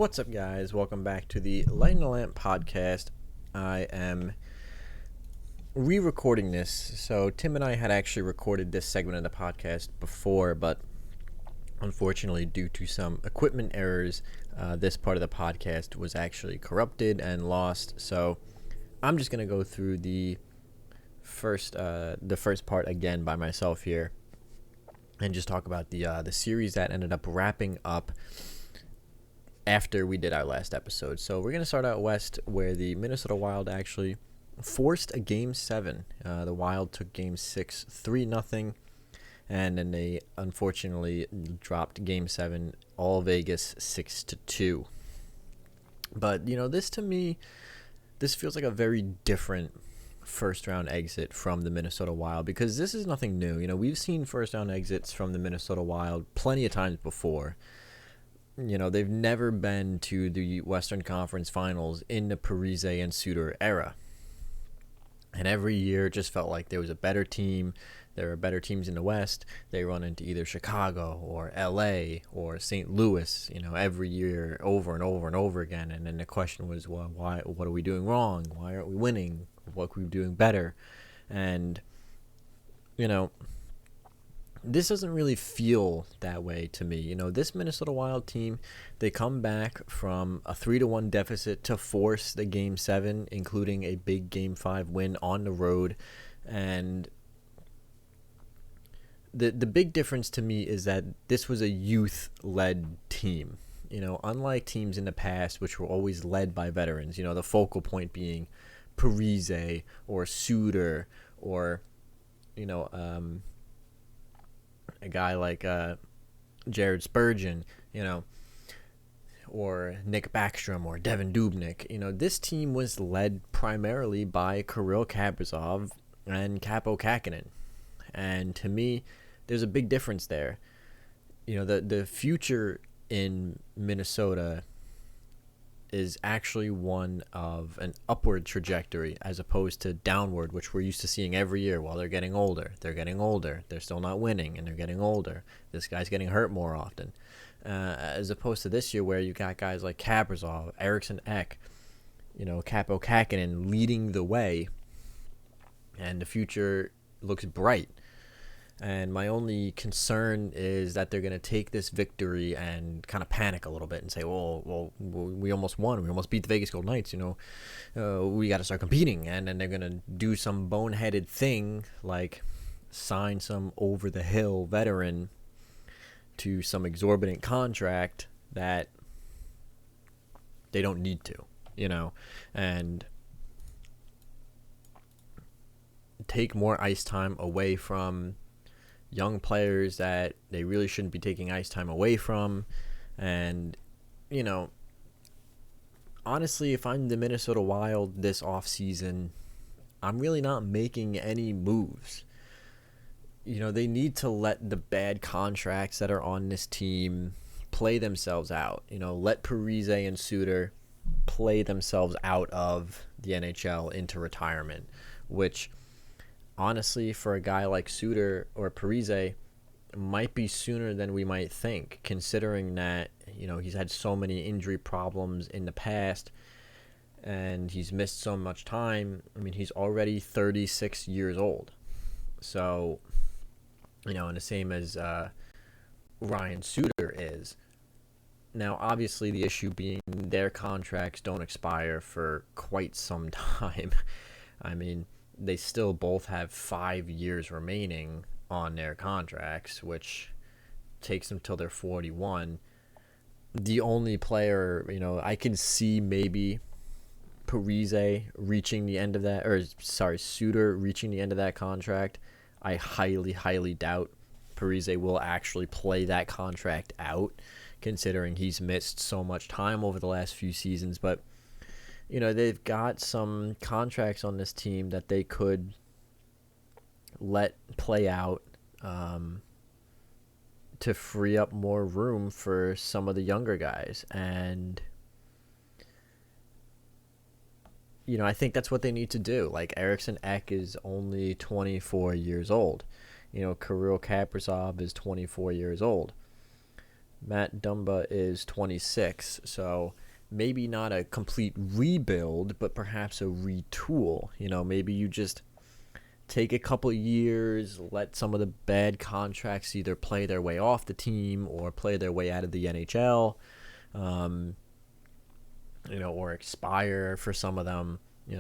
What's up, guys? Welcome back to the Lighting the Lamp podcast. I am re-recording this. So Tim and I had actually recorded this segment of the podcast before, but unfortunately, due to some equipment errors, this part of the podcast was actually corrupted and lost. So I'm just gonna go through the first part again by myself here, and just talk about the series that ended up wrapping up after we did our last episode. So we're going to start out west, where the Minnesota Wild actually forced a Game 7. The Wild took Game 6 3-0, and then they unfortunately dropped Game 7 all Vegas 6-2. But, this to me, this feels like a very different first-round exit from the Minnesota Wild, because this is nothing new. We've seen first-round exits from the Minnesota Wild plenty of times before. They've never been to the Western Conference Finals in the Parise and Suter era. And every year it just felt like there was a better team. There were better teams in the West. They run into either Chicago or LA or St. Louis, every year over and over and over again. And then the question was, well, what are we doing wrong? Why aren't we winning? What are we doing better? And, this doesn't really feel that way to me. This Minnesota Wild team, they come back from a 3-1 deficit to force the Game 7, including a big Game 5 win on the road. And the big difference to me is that this was a youth-led team. Unlike teams in the past, which were always led by veterans, the focal point being Parise or Suter or, a guy like Jared Spurgeon, or Nick Backstrom or Devin Dubnyk. This team was led primarily by Kirill Kaprizov and Kaapo Kähkönen. And to me, there's a big difference there. The future in Minnesota is actually one of an upward trajectory as opposed to downward, which we're used to seeing every year. While they're getting older, they're still not winning, and they're getting older. This guy's getting hurt more often, as opposed to this year where you got guys like Kaprizov, Eriksson Ek, Kaapo Kähkönen leading the way, and the future looks bright. And my only concern is that they're going to take this victory and kind of panic a little bit and say, well, we almost won. We almost beat the Vegas Golden Knights. We got to start competing. And then they're going to do some boneheaded thing like sign some over-the-hill veteran to some exorbitant contract that they don't need to, and take more ice time away from young players that they really shouldn't be taking ice time away from. And, honestly, if I'm the Minnesota Wild this offseason, I'm really not making any moves. They need to let the bad contracts that are on this team play themselves out. Let Parise and Suter play themselves out of the NHL into retirement, which honestly, for a guy like Suter or Parise, might be sooner than we might think, considering that, he's had so many injury problems in the past and he's missed so much time. I mean, he's already 36 years old. So, and the same as Ryan Suter is. Now, obviously, the issue being their contracts don't expire for quite some time. I mean, they still both have 5 years remaining on their contracts, which takes them till they're 41. The only player, I can see maybe Parise reaching the end of that, Suter reaching the end of that contract. I highly, highly doubt Parise will actually play that contract out, considering he's missed so much time over the last few seasons. But they've got some contracts on this team that they could let play out to free up more room for some of the younger guys. And, I think that's what they need to do. Like, Eriksson Ek is only 24 years old. Kirill Kaprizov is 24 years old. Matt Dumba is 26, so maybe not a complete rebuild, but perhaps a retool. Maybe you just take a couple years, let some of the bad contracts either play their way off the team or play their way out of the NHL, or expire for some of them.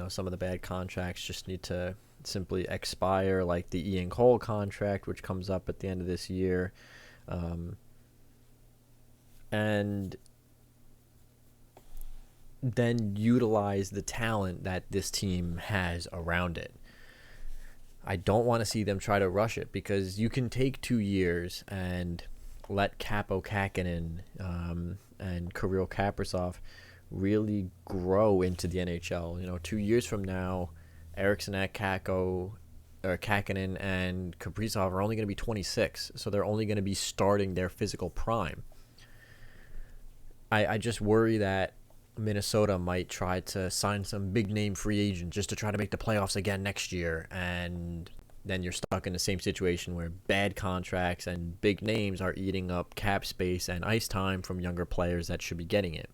Some of the bad contracts just need to simply expire, like the Ian Cole contract, which comes up at the end of this year. And then utilize the talent that this team has around it. I don't want to see them try to rush it, because you can take 2 years and let Kaapo Kähkönen and Kirill Kaprizov really grow into the NHL. 2 years from now, Eriksson at Kähkönen and Kaprizov are only going to be 26, so they're only going to be starting their physical prime. I just worry that Minnesota might try to sign some big name free agent just to try to make the playoffs again next year, and then you're stuck in the same situation where bad contracts and big names are eating up cap space and ice time from younger players that should be getting it.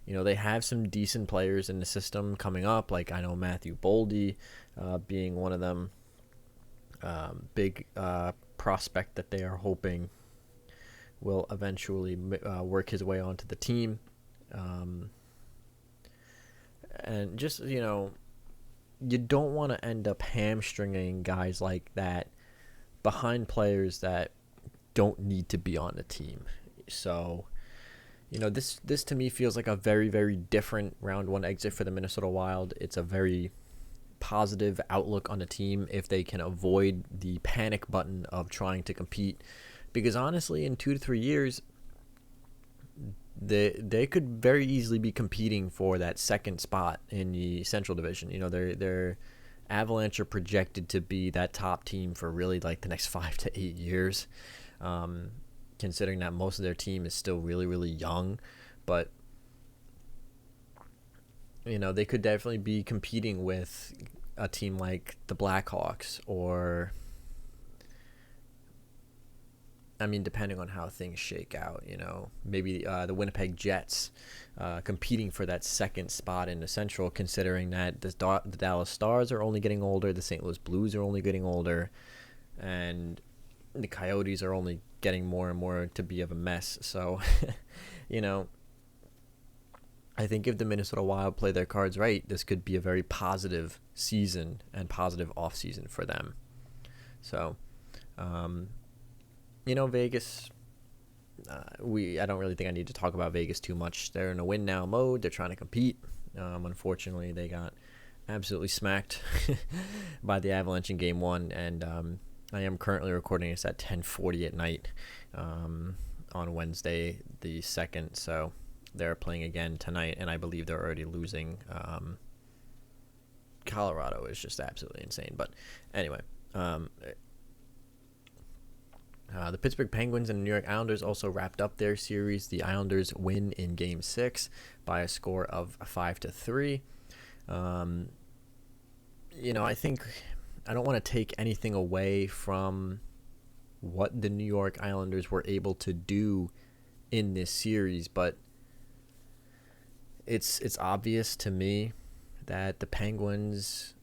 They have some decent players in the system coming up, like I know Matthew Boldy being one of them, big prospect that they are hoping will eventually work his way onto the team. And just, you don't want to end up hamstringing guys like that behind players that don't need to be on the team. So, this to me feels like a very, very different round one exit for the Minnesota Wild. It's a very positive outlook on the team if they can avoid the panic button of trying to compete. Because honestly, in 2 to 3 years, they could very easily be competing for that second spot in the Central Division. Their Avalanche are projected to be that top team for really like the next 5 to 8 years, considering that most of their team is still really, really young. But they could definitely be competing with a team like the Blackhawks, or depending on how things shake out, maybe the Winnipeg Jets competing for that second spot in the Central, considering that the Dallas Stars are only getting older, the St. Louis Blues are only getting older, and the Coyotes are only getting more and more to be of a mess. So, I think if the Minnesota Wild play their cards right, this could be a very positive season and positive offseason for them. So, Vegas, I don't really think I need to talk about Vegas too much. They're in a win now mode. They're trying to compete. Unfortunately, they got absolutely smacked by the Avalanche in Game 1, and I am currently recording this at 10:40 at night on Wednesday the 2nd, so they're playing again tonight, and I believe they're already losing. Colorado is just absolutely insane. But anyway, the Pittsburgh Penguins and the New York Islanders also wrapped up their series. The Islanders win in Game 6 by a score of 5-3. I think I don't want to take anything away from what the New York Islanders were able to do in this series, but it's obvious to me that the Penguins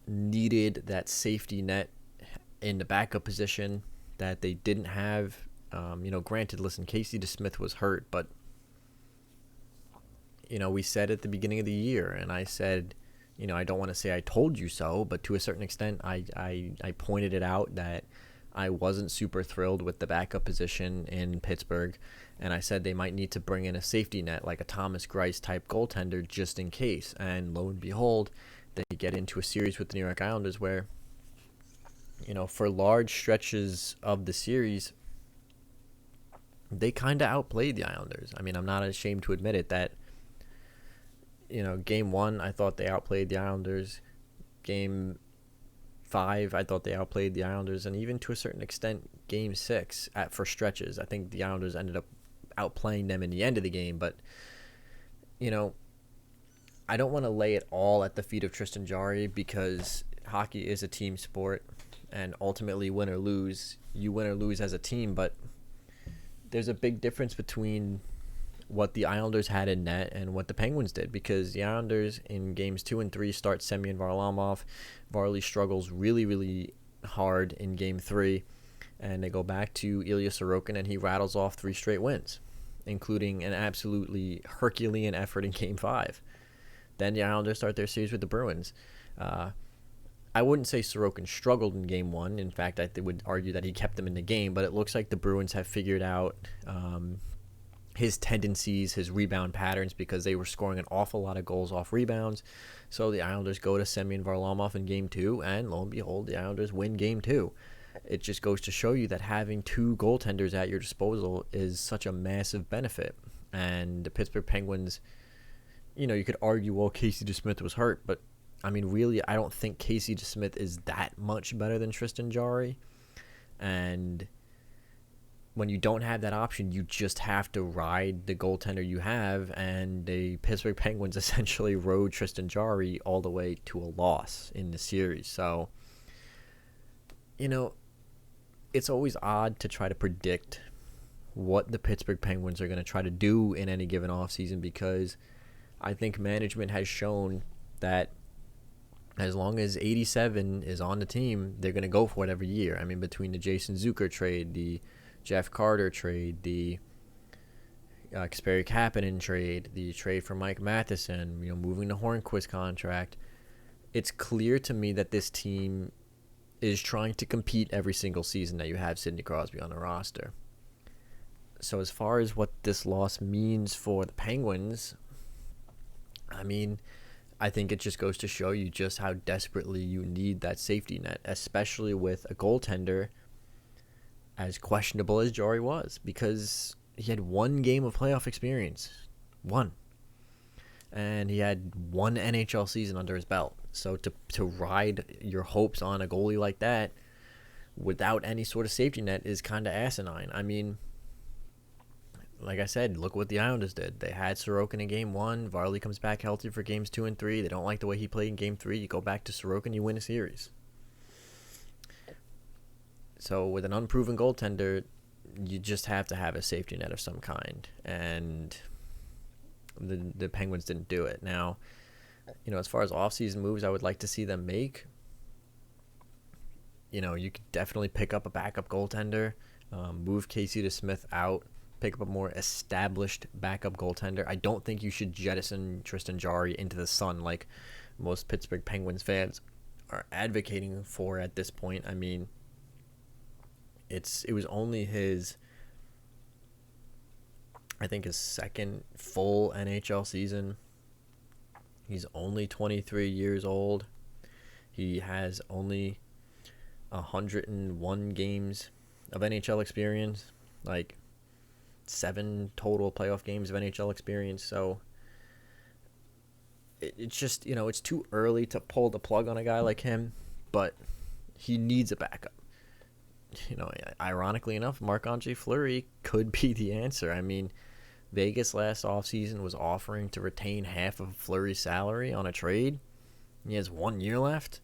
needed that safety net in the backup position that they didn't have. Granted, listen, Casey DeSmith was hurt, but we said at the beginning of the year, and I said, I don't want to say I told you so, but to a certain extent, I pointed it out that I wasn't super thrilled with the backup position in Pittsburgh, and I said they might need to bring in a safety net, like a Thomas Greiss type goaltender, just in case. And lo and behold, they get into a series with the New York Islanders where, for large stretches of the series, they kind of outplayed the Islanders. I'm not ashamed to admit it, that, Game 1, I thought they outplayed the Islanders. Game 5, I thought they outplayed the Islanders. And even to a certain extent, Game 6, for stretches, I think the Islanders ended up outplaying them in the end of the game. But, I don't want to lay it all at the feet of Tristan Jarry, because hockey is a team sport. And ultimately, win or lose, you win or lose as a team. But there's a big difference between what the Islanders had in net and what the Penguins did, because the Islanders in games 2 and 3 start Semyon Varlamov. Varley struggles really, really hard in game 3, and they go back to Ilya Sorokin, and he rattles off 3 straight wins, including an absolutely Herculean effort in game 5. Then the Islanders start their series with the Bruins. I wouldn't say Sorokin struggled in game 1. In fact, I would argue that he kept them in the game, but it looks like the Bruins have figured out his tendencies, his rebound patterns, because they were scoring an awful lot of goals off rebounds. So the Islanders go to Semyon Varlamov in game 2, and lo and behold, the Islanders win game 2. It just goes to show you that having 2 goaltenders at your disposal is such a massive benefit. And the Pittsburgh Penguins, you could argue, well, Casey DeSmith was hurt, but I mean, really, I don't think Casey DeSmith is that much better than Tristan Jarry. And when you don't have that option, you just have to ride the goaltender you have, and the Pittsburgh Penguins essentially rode Tristan Jarry all the way to a loss in the series. So, it's always odd to try to predict what the Pittsburgh Penguins are going to try to do in any given offseason, because I think management has shown that as long as 87 is on the team, they're going to go for it every year. I mean, between the Jason Zucker trade, the Jeff Carter trade, the Kasperi Kapanen trade, the trade for Mike Matheson, moving the Hornquist contract, it's clear to me that this team is trying to compete every single season that you have Sidney Crosby on the roster. So as far as what this loss means for the Penguins, I mean, I think it just goes to show you just how desperately you need that safety net, especially with a goaltender as questionable as Jarry was, because he had 1 game of playoff experience. 1. And he had 1 NHL season under his belt. So to ride your hopes on a goalie like that without any sort of safety net is kind of asinine. I mean, like I said, look what the Islanders did. They had Sorokin in game 1. Varley comes back healthy for games 2 and 3. They don't like the way he played in game 3. You go back to Sorokin, you win a series. So with an unproven goaltender, you just have to have a safety net of some kind. And the Penguins didn't do it. Now, as far as offseason moves I would like to see them make, you could definitely pick up a backup goaltender, move Casey DeSmith out, pick up a more established backup goaltender. I don't think you should jettison Tristan Jarry into the sun like most Pittsburgh Penguins fans are advocating for at this point. I mean, it was only his second full NHL season. He's only 23 years old. He has only 101 games of NHL experience, like 7 total playoff games of NHL experience. So it's just, it's too early to pull the plug on a guy like him, but he needs a backup. Ironically enough, Marc-Andre Fleury could be the answer. I mean, Vegas last offseason was offering to retain half of Fleury's salary on a trade. He has 1 year left.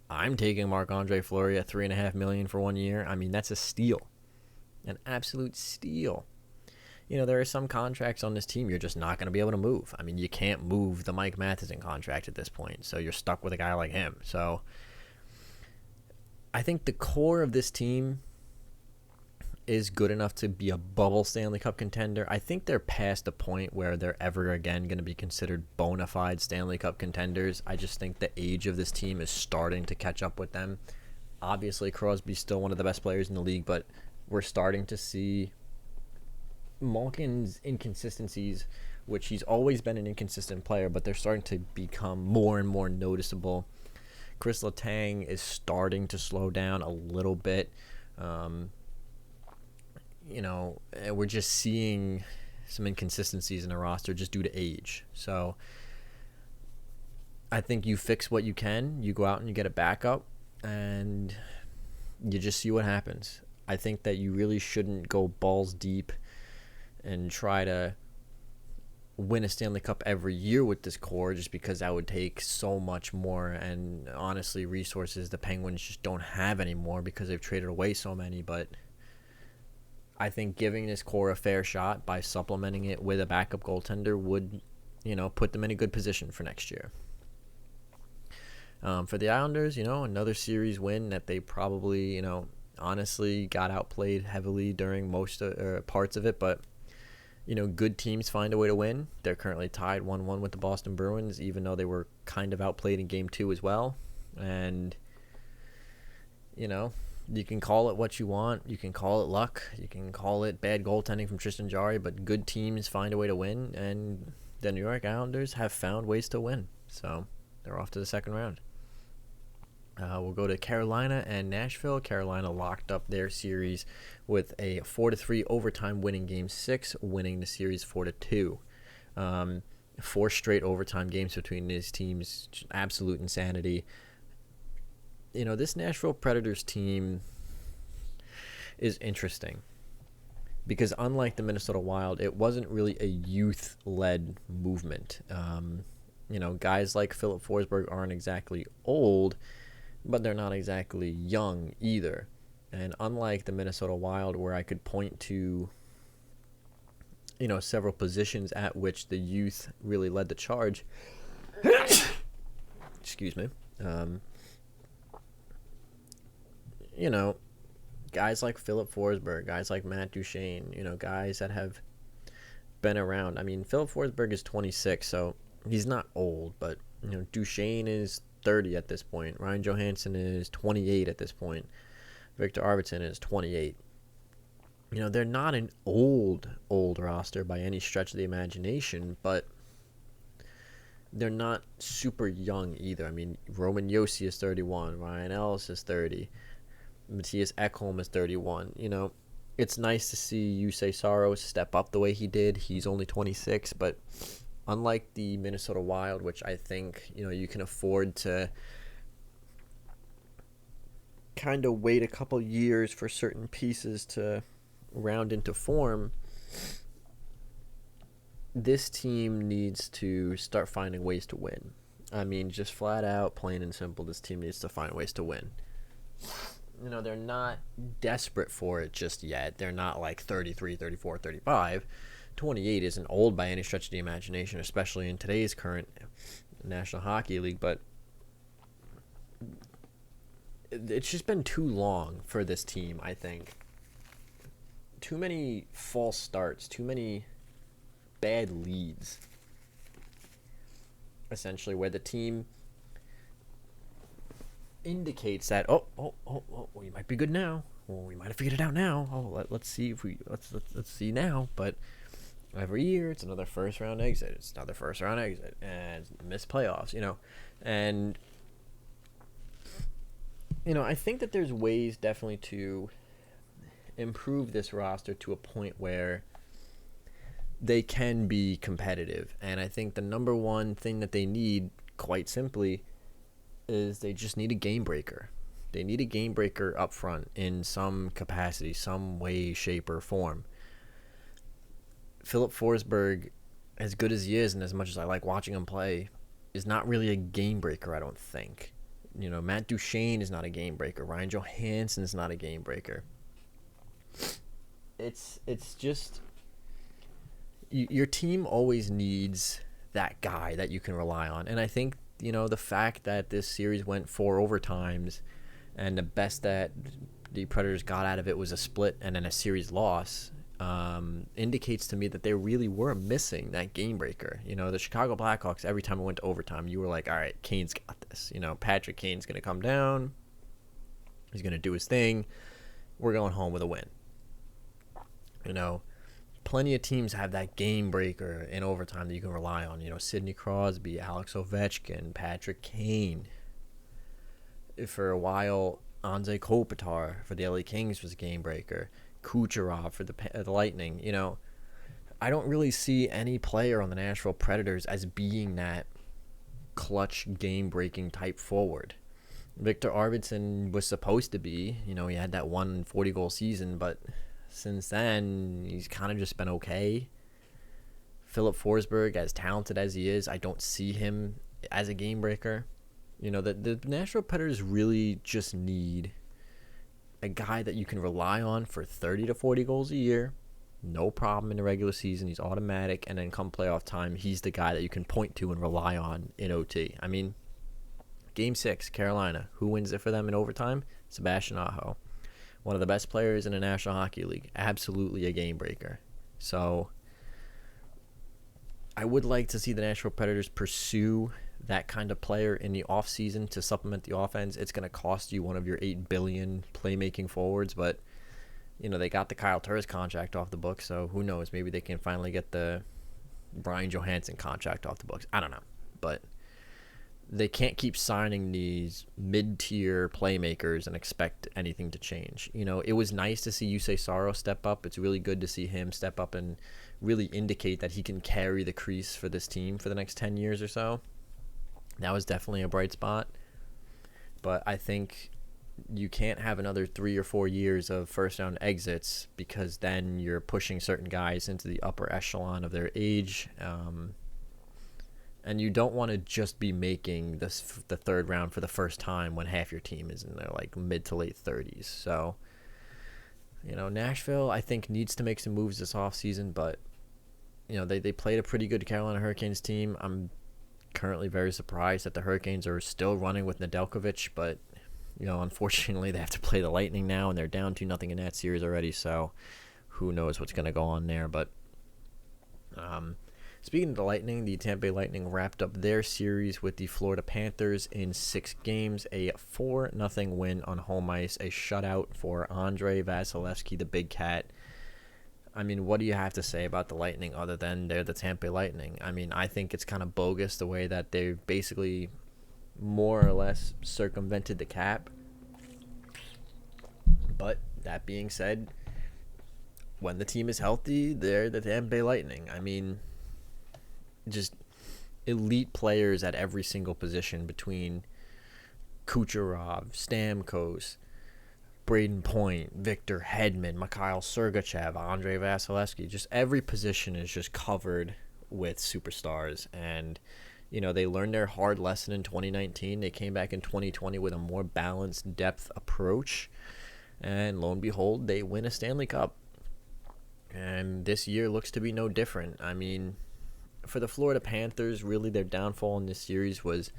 I'm taking Marc-Andre Fleury at $3.5 million for 1 year. I mean, that's a steal. An absolute steal. There are some contracts on this team you're just not going to be able to move. I mean, you can't move the Mike Matheson contract at this point, so you're stuck with a guy like him. So I think the core of this team is good enough to be a bubble Stanley Cup contender. I think they're past the point where they're ever again going to be considered bona fide Stanley Cup contenders. I just think the age of this team is starting to catch up with them. Obviously, Crosby's still one of the best players in the league, but we're starting to see Malkin's inconsistencies, which he's always been an inconsistent player, but they're starting to become more and more noticeable. Chris Letang is starting to slow down a little bit. We're just seeing some inconsistencies in the roster just due to age. So I think you fix what you can. You go out and you get a backup, and you just see what happens. I think that you really shouldn't go balls deep and try to win a Stanley Cup every year with this core, just because that would take so much more, and honestly, resources the Penguins just don't have anymore because they've traded away so many. But I think giving this core a fair shot by supplementing it with a backup goaltender would, put them in a good position for next year. For the Islanders, another series win that they probably, honestly got outplayed heavily during most parts of it, but good teams find a way to win. They're currently tied 1-1 with the Boston Bruins, even though they were kind of outplayed in Game 2 as well. And, you can call it what you want. You can call it luck. You can call it bad goaltending from Tristan Jarry, but good teams find a way to win, and the New York Islanders have found ways to win. So they're off to the second round. We'll go to Carolina and Nashville. Carolina locked up their series with a 4-3 overtime win in Game 6, winning the series 4-2. 4 straight overtime games between these teams, absolute insanity. This Nashville Predators team is interesting because unlike the Minnesota Wild, it wasn't really a youth-led movement. Guys like Philip Forsberg aren't exactly old, but they're not exactly young either. And unlike the Minnesota Wild, where I could point to, several positions at which the youth really led the charge. Excuse me. Guys like Philip Forsberg, guys like Matt Duchene, guys that have been around. I mean, Philip Forsberg is 26, so he's not old, but, Duchene is 30 at this point. Ryan Johansson is 28 at this point. Victor Arvidsson is 28. They're not an old roster by any stretch of the imagination, but they're not super young either. I mean, Roman Josi is 31. Ryan Ellis is 30. Matthias Ekholm is 31. It's nice to see Yusei Saros step up the way he did. He's only 26, but unlike the Minnesota Wild, which I think, you can afford to kind of wait a couple years for certain pieces to round into form, this team needs to start finding ways to win. I mean, just flat out, plain and simple, this team needs to find ways to win. They're not desperate for it just yet. They're not like 33, 34, 35. 28 isn't old by any stretch of the imagination, especially in today's current National Hockey League, but it's just been too long for this team, I think. Too many false starts, too many bad leads, essentially, where the team indicates that we might be good now. Well, we might have figured it out now. Let's see if let's see now. But every year it's another first round exit. It's another first round exit and missed playoffs. And I think that there's ways definitely to improve this roster to a point where they can be competitive. And I think the number one thing that they need, quite simply, is they just need a game breaker. They need a game breaker up front in some capacity, some way, shape, or form. Philip Forsberg, as good as he is and as much as I like watching him play, is not really a game breaker, I don't think. Matt Duchene is not a game breaker. Ryan Johansson is not a game breaker. It's just your team always needs that guy that you can rely on. And I think, the fact that this series went 4 overtimes and the best that the Predators got out of it was a split and then a series loss indicates to me that they really were missing that game breaker. The Chicago Blackhawks, every time it went to overtime, you were like, all right, Kane's got this. Patrick Kane's going to come down. He's going to do his thing. We're going home with a win. Plenty of teams have that game breaker in overtime that you can rely on. Sidney Crosby, Alex Ovechkin, Patrick Kane. For a while, Anze Kopitar for the LA Kings was a game breaker. Kucherov for the Lightning. I don't really see any player on the Nashville Predators as being that clutch game-breaking type forward. Victor Arvidsson was supposed to be. He had that 1 40-goal season, but since then, he's kind of just been okay. Philip Forsberg, as talented as he is, I don't see him as a game breaker. The Nashville Predators really just need a guy that you can rely on for 30 to 40 goals a year, no problem in the regular season. He's automatic, and then come playoff time, he's the guy that you can point to and rely on in OT. I mean, Game 6, Carolina. Who wins it for them in overtime? Sebastian Aho. One of the best players in the National Hockey League. Absolutely a game breaker. So I would like to see the Nashville Predators pursue that kind of player in the offseason to supplement the offense. It's going to cost you one of your $8 billion playmaking forwards, but they got the Kyle Turris contract off the books, so who knows? Maybe they can finally get the Brian Johansson contract off the books. I don't know, but they can't keep signing these mid-tier playmakers and expect anything to change. It was nice to see Yusei Saro step up. It's really good to see him step up and really indicate that he can carry the crease for this team for the next 10 years or so. That was definitely a bright spot. But I think you can't have another 3 or 4 years of first-round exits, because then you're pushing certain guys into the upper echelon of their age. And you don't want to just be making the third round for the first time when half your team is in their mid to late 30s. So, Nashville, I think, needs to make some moves this offseason, but they played a pretty good Carolina Hurricanes team. I'm currently very surprised that the Hurricanes are still running with Nedeljkovic, but unfortunately they have to play the Lightning now, and they're down 2-0 in that series already. So, who knows what's going to go on there? But speaking of the Lightning, the Tampa Bay Lightning wrapped up their series with the Florida Panthers in 6 games, a 4-0 win on home ice, a shutout for Andrei Vasilevskiy, the Big Cat. I mean, what do you have to say about the Lightning other than they're the Tampa Bay Lightning? I mean, I think it's kind of bogus the way that they basically more or less circumvented the cap. But that being said, when the team is healthy, they're the Tampa Bay Lightning. I mean, just elite players at every single position between Kucherov, Stamkos, Braden Point, Victor Hedman, Mikhail Sergachev, Andrei Vasilevskiy. Just every position is just covered with superstars. And, they learned their hard lesson in 2019. They came back in 2020 with a more balanced depth approach. And lo and behold, they win a Stanley Cup. And this year looks to be no different. I mean, for the Florida Panthers, really their downfall in this series was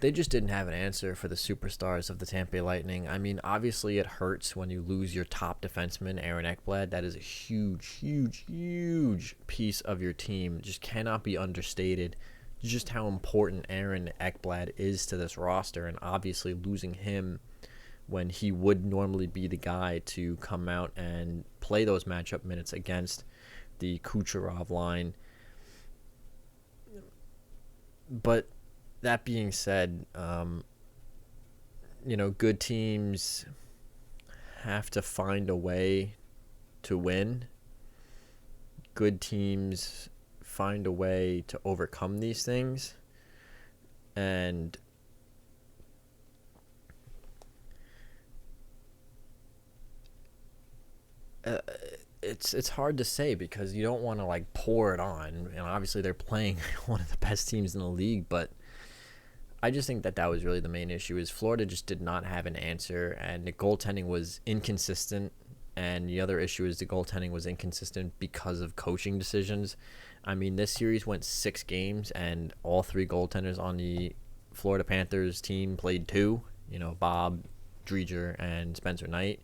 they just didn't have an answer for the superstars of the Tampa Bay Lightning. I mean, obviously it hurts when you lose your top defenseman, Aaron Ekblad. That is a huge, huge, huge piece of your team. It just cannot be understated just how important Aaron Ekblad is to this roster, and obviously losing him when he would normally be the guy to come out and play those matchup minutes against the Kucherov line. But that being said, good teams have to find a way to win. Good teams find a way to overcome these things. And it's hard to say because you don't want to pour it on, and obviously they're playing one of the best teams in the league, but I just think that was really the main issue is Florida just did not have an answer, and the goaltending was inconsistent, and the other issue is the goaltending was inconsistent because of coaching decisions. I mean, this series went 6 games, and all 3 goaltenders on the Florida Panthers team played 2, Bob Dreger and Spencer Knight.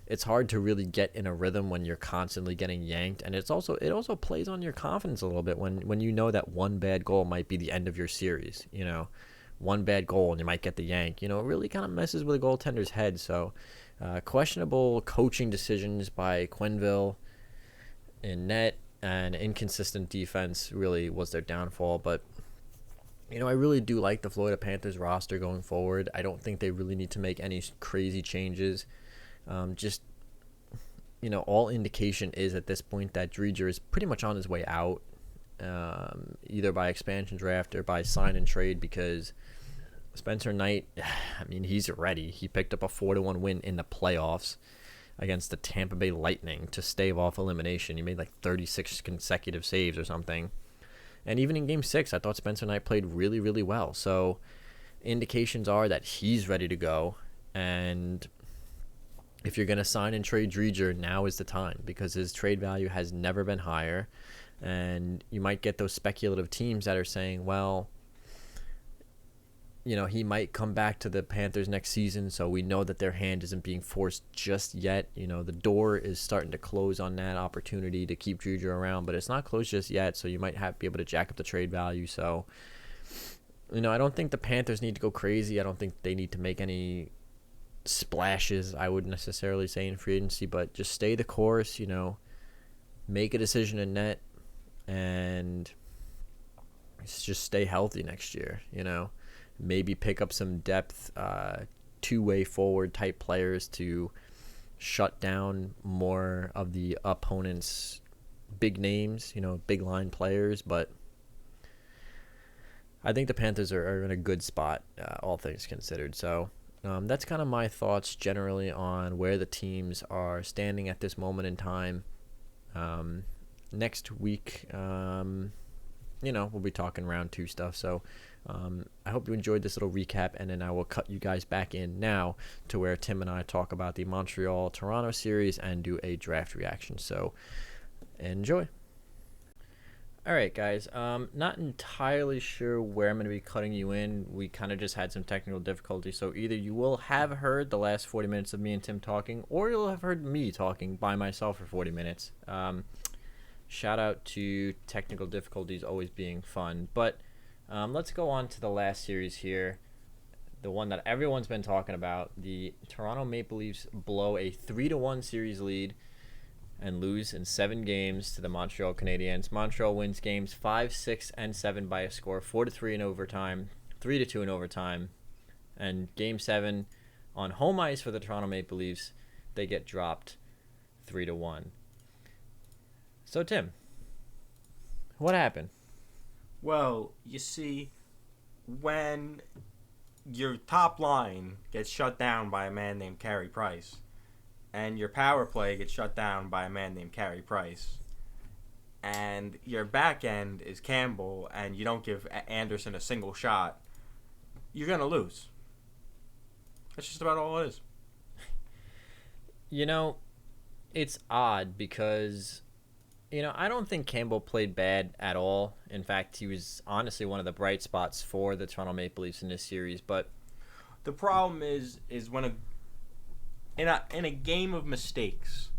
It's hard to really get in a rhythm when you're constantly getting yanked, and it also plays on your confidence a little bit when you know that one bad goal might be the end of your series. One bad goal and you might get the yank. It really kind of messes with a goaltender's head. So, questionable coaching decisions by Quenneville in net and inconsistent defense really was their downfall. But I really do like the Florida Panthers roster going forward. I don't think they really need to make any crazy changes. All indication is at this point that Dreger is pretty much on his way out, either by expansion draft or by sign and trade, because Spencer Knight, I mean, he's ready. He picked up a 4-1 win in the playoffs against the Tampa Bay Lightning to stave off elimination. He made 36 consecutive saves or something. And even in Game 6, I thought Spencer Knight played really, really well. So indications are that he's ready to go. And if you're going to sign and trade Driedger, now is the time because his trade value has never been higher. And you might get those speculative teams that are saying, well, he might come back to the Panthers next season, so we know that their hand isn't being forced just yet. The door is starting to close on that opportunity to keep Driedger around, but it's not closed just yet, so you might be able to jack up the trade value. So, I don't think the Panthers need to go crazy. I don't think they need to make any splashes, I wouldn't necessarily say, in free agency, but just stay the course, make a decision in net, and just stay healthy next year, Maybe pick up some depth, two-way forward type players to shut down more of the opponent's big names, big line players. But I think the Panthers are in a good spot, all things considered. So that's kind of my thoughts generally on where the teams are standing at this moment in time. Next week, we'll be talking round 2 stuff. So I hope you enjoyed this little recap, and then I will cut you guys back in now to where Tim and I talk about the Montreal-Toronto series and do a draft reaction. So enjoy. All right, guys. Not entirely sure where I'm going to be cutting you in. We kind of just had some technical difficulties. So either you will have heard the last 40 minutes of me and Tim talking, or you'll have heard me talking by myself for 40 minutes. Shout out to technical difficulties always being fun. But let's go on to the last series here, the one that everyone's been talking about. The Toronto Maple Leafs blow a 3-1 series lead and lose in 7 games to the Montreal Canadiens. Montreal wins games 5, 6, and 7 by a score 4-3 in overtime, 3-2 in overtime, and Game 7 on home ice for the Toronto Maple Leafs, they get dropped 3-1. So Tim, what happened? Well, you see, when your top line gets shut down by a man named Carey Price, and your power play gets shut down by a man named Carey Price, and your back end is Campbell, and you don't give Anderson a single shot, you're going to lose. That's just about all it is. It's odd because I don't think Campbell played bad at all. In fact, he was honestly one of the bright spots for the Toronto Maple Leafs in this series. But the problem is when in a game of mistakes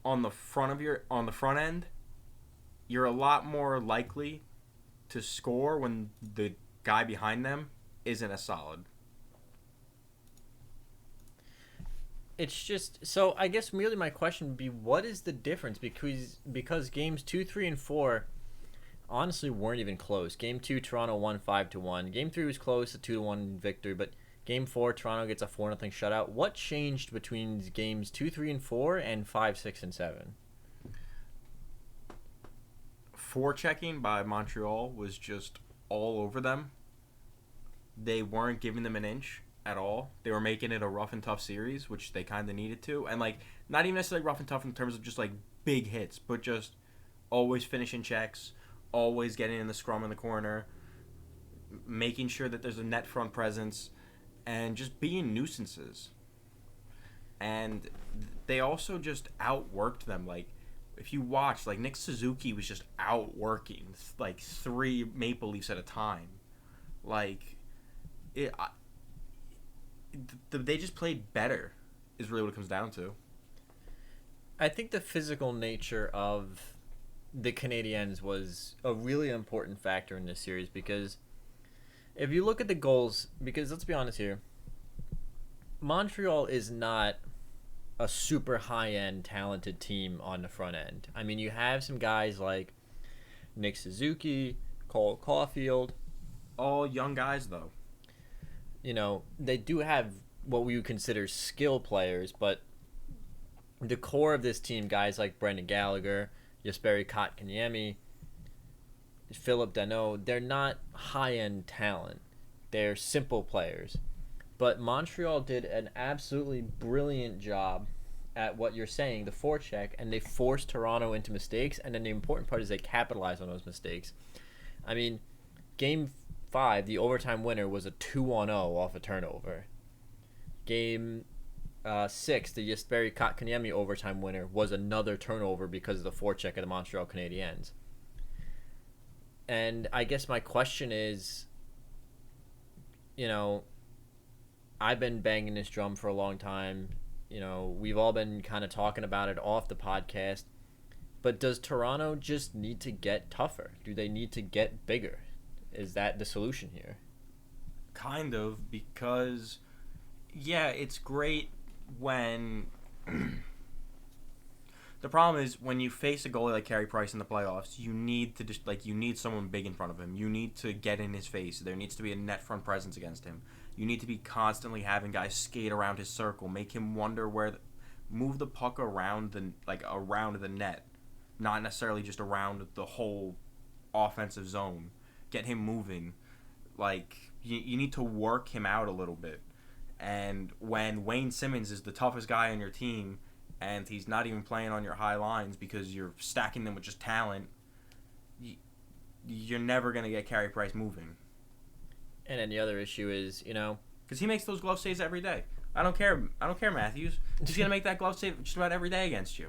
on the front end, you're a lot more likely to score when the guy behind them isn't as solid. It's just, so I guess merely my question would be, what is the difference? Because games 2, 3, and 4 honestly weren't even close. Game 2, Toronto won 5-1. Game 3 was close, a 2-1 victory, but Game 4, Toronto gets a 4-0 shutout. What changed between games 2, 3, and 4 and 5, 6, and 7? Forechecking by Montreal was just all over them. They weren't giving them an inch at all. They were making it a rough and tough series, which they kind of needed to. And, not even necessarily rough and tough in terms of just, big hits, but just always finishing checks, always getting in the scrum in the corner, making sure that there's a net front presence, and just being nuisances. And they also just outworked them. If you watch, Nick Suzuki was just outworking, 3 Maple Leafs at a time. They just played better is really what it comes down to. I think the physical nature of the Canadiens was a really important factor in this series because if you look at the goals, because let's be honest here, Montreal is not a super high-end talented team on the front end. I mean, you have some guys like Nick Suzuki, Cole Caulfield. All young guys, though. They do have what we would consider skill players, but the core of this team, guys like Brendan Gallagher, Jesperi Kotkaniemi, Philip Danault, they're not high-end talent. They're simple players. But Montreal did an absolutely brilliant job at what you're saying, the forecheck, and they forced Toronto into mistakes, and then the important part is they capitalized on those mistakes. I mean, Game 5, the overtime winner, was a 2-0 off a turnover. Game 6, the Jesperi Kotkaniemi overtime winner, was another turnover because of the forecheck of the Montreal Canadiens. And I guess my question is, I've been banging this drum for a long time. We've all been kind of talking about it off the podcast. But does Toronto just need to get tougher? Do they need to get bigger? Is that the solution here? Kind of, because, yeah, it's great when... The problem is when you face a goalie like Carey Price in the playoffs, you need to you need someone big in front of him. You need to get in his face. There needs to be a net front presence against him. You need to be constantly having guys skate around his circle, make him wonder move the puck around the net, not necessarily just around the whole offensive zone. Get him moving. You need to work him out a little bit. And when Wayne Simmons is the toughest guy on your team, and he's not even playing on your high lines because you're stacking them with just talent, you're never going to get Carey Price moving. And then the other issue is, because he makes those glove saves every day. I don't care, Matthews. He's going to make that glove save just about every day against you.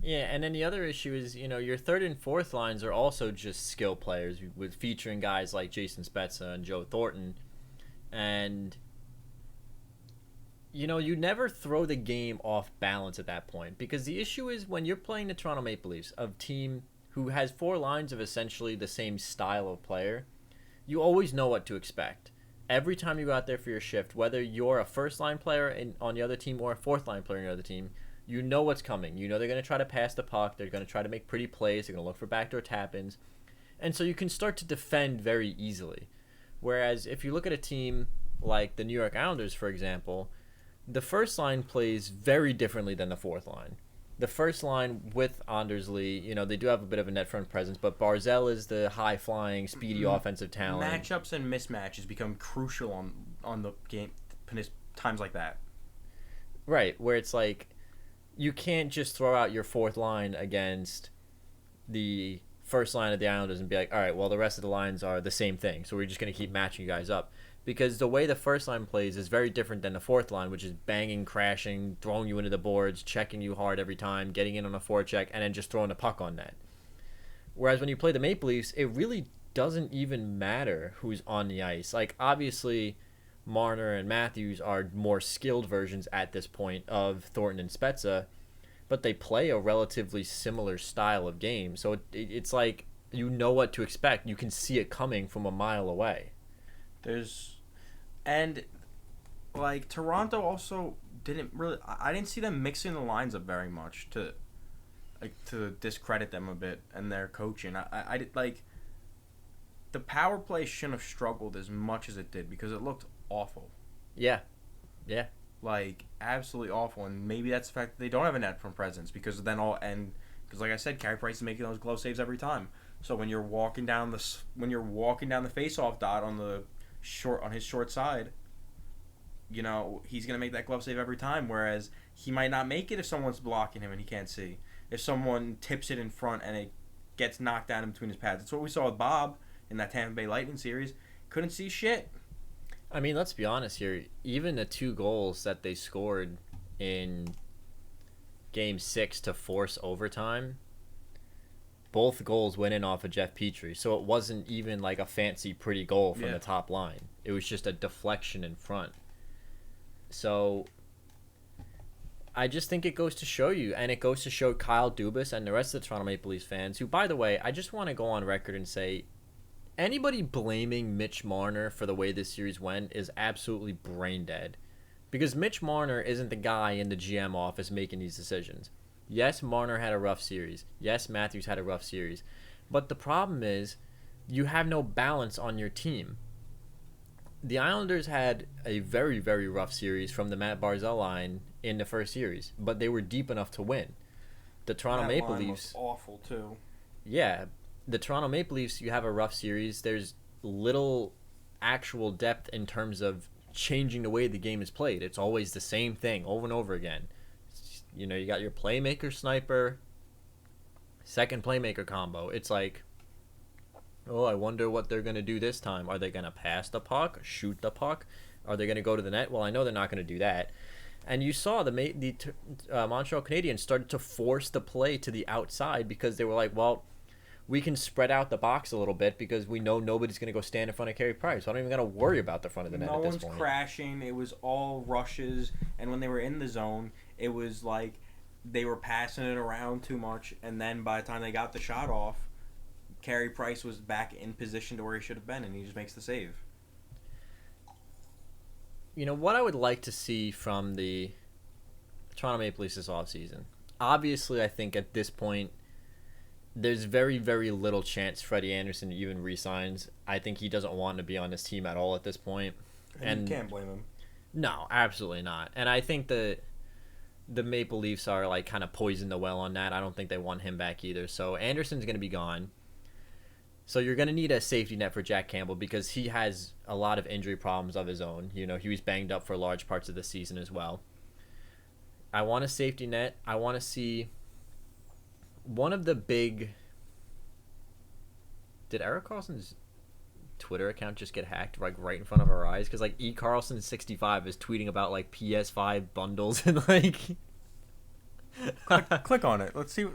Yeah, and then the other issue is, your third and fourth lines are also just skill players with featuring guys like Jason Spezza and Joe Thornton. And you never throw the game off balance at that point, because the issue is when you're playing the Toronto Maple Leafs, a team who has 4 lines of essentially the same style of player, you always know what to expect. Every time you go out there for your shift, whether you're a first-line player on the other team or a fourth-line player on the other team, you know what's coming. You know they're going to try to pass the puck. They're going to try to make pretty plays. They're going to look for backdoor tap-ins. And so you can start to defend very easily. Whereas if you look at a team like the New York Islanders, for example, the first line plays very differently than the fourth line. The first line with Anders Lee, they do have a bit of a net front presence, but Barzal is the high-flying, speedy offensive talent. Matchups and mismatches become crucial on the game times like that. Right, where it's like you can't just throw out your fourth line against the first line of the Islanders and be like, all right, well, the rest of the lines are the same thing, so we're just going to keep matching you guys up. Because the way the first line plays is very different than the fourth line, which is banging, crashing, throwing you into the boards, checking you hard every time, getting in on a forecheck, and then just throwing the puck on net. Whereas when you play the Maple Leafs, it really doesn't even matter who's on the ice. Obviously, Marner and Matthews are more skilled versions at this point of Thornton and Spezza, but they play a relatively similar style of game. So it's like you know what to expect. You can see it coming from a mile away. Toronto also didn't really. I didn't see them mixing the lines up very much to discredit them a bit and their coaching. I did the power play shouldn't have struggled as much as it did because it looked awful. Yeah. Absolutely awful, and maybe that's the fact that they don't have a net front presence because like I said, Carey Price is making those glove saves every time. So when you're walking down the face-off dot on his short side, he's gonna make that glove save every time. Whereas he might not make it if someone's blocking him and he can't see. If someone tips it in front and it gets knocked down in between his pads, that's what we saw with Bob in that Tampa Bay Lightning series. Couldn't see shit. I mean, let's be honest here. Even the 2 goals that they scored in Game 6 to force overtime, both goals went in off of Jeff Petrie. So it wasn't even like a fancy, pretty goal from the top line. It was just a deflection in front. So I just think it goes to show you, and it goes to show Kyle Dubas and the rest of the Toronto Maple Leafs fans, who, by the way, I just want to go on record and say, anybody blaming Mitch Marner for the way this series went is absolutely brain dead. Because Mitch Marner isn't the guy in the GM office making these decisions. Yes, Marner had a rough series. Yes, Matthews had a rough series. But the problem is you have no balance on your team. The Islanders had a very, very rough series from the Matt Barzal line in the first series, but they were deep enough to win. The Toronto Maple Leafs was awful too. Yeah, the Toronto Maple Leafs, you have a rough series. There's little actual depth in terms of changing the way the game is played. It's always the same thing over and over again. You got your playmaker sniper, second playmaker combo. It's like, oh, I wonder what they're going to do this time. Are they going to pass the puck, shoot the puck? Are they going to go to the net? Well, I know they're not going to do that. And you saw the Montreal Canadiens started to force the play to the outside because they were like, well, we can spread out the box a little bit because we know nobody's going to go stand in front of Carey Price. So I don't even got to worry about the front of the net at this point. No one's crashing. It was all rushes. And when they were in the zone, it was like they were passing it around too much. And then by the time they got the shot off, Carey Price was back in position to where he should have been, and he just makes the save. You know, what I would like to see from the Toronto Maple Leafs this offseason, obviously I think at this point, there's very, very little chance Freddie Anderson even re-signs. I think he doesn't want to be on this team at all at this point. And you can't blame him. No, absolutely not. And I think the Maple Leafs are like kind of poisoned the well on that. I don't think they want him back either. So Anderson's going to be gone. So you're going to need a safety net for Jack Campbell because he has a lot of injury problems of his own. You know, he was banged up for large parts of the season as well. I want a safety net. I want to see one of the big... Did Erik Karlsson's Twitter account just get hacked like right in front of our eyes? Because like eCarlson65 is tweeting about like PS5 bundles and like... Click on it. Let's see.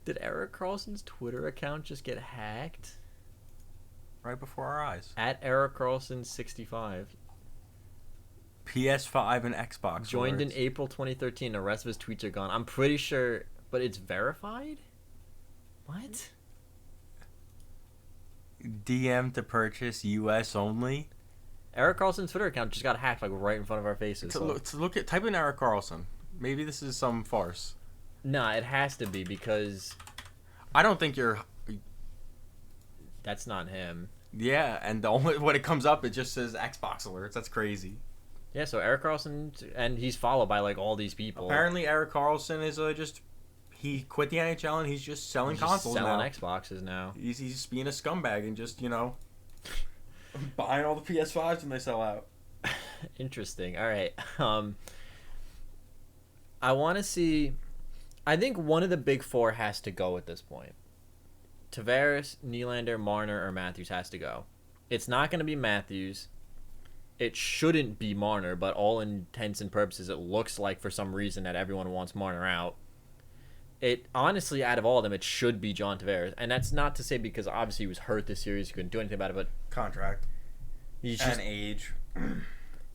Did Erik Karlsson's Twitter account just get hacked? Right before our eyes. At Erik Karlsson65. PS5 and Xbox. Joined in April 2013. The rest of his tweets are gone. I'm pretty sure, but it's verified? What? DM to purchase US only. Erik Karlsson's Twitter account just got hacked like right in front of our faces. To look at, type in Erik Karlsson. Maybe this is some farce. Nah, it has to be because I don't think you're. That's not him. Yeah, and the only when it comes up, it just says Xbox alerts. That's crazy. Yeah, so Erik Karlsson, and he's followed by like all these people. Apparently, Erik Karlsson is just he quit the NHL and he's just selling consoles selling now. Xboxes now. He's just being a scumbag and just buying all the PS5s when they sell out. Interesting. All right. I want to see. I think one of the big four has to go at this point. Tavares, Nylander, Marner, or Matthews has to go. It's not going to be Matthews. It shouldn't be Marner, but all intents and purposes, it looks like for some reason that everyone wants Marner out. It honestly, out of all of them, it should be John Tavares, and that's not to say because obviously he was hurt this series, he couldn't do anything about it, but contract and age.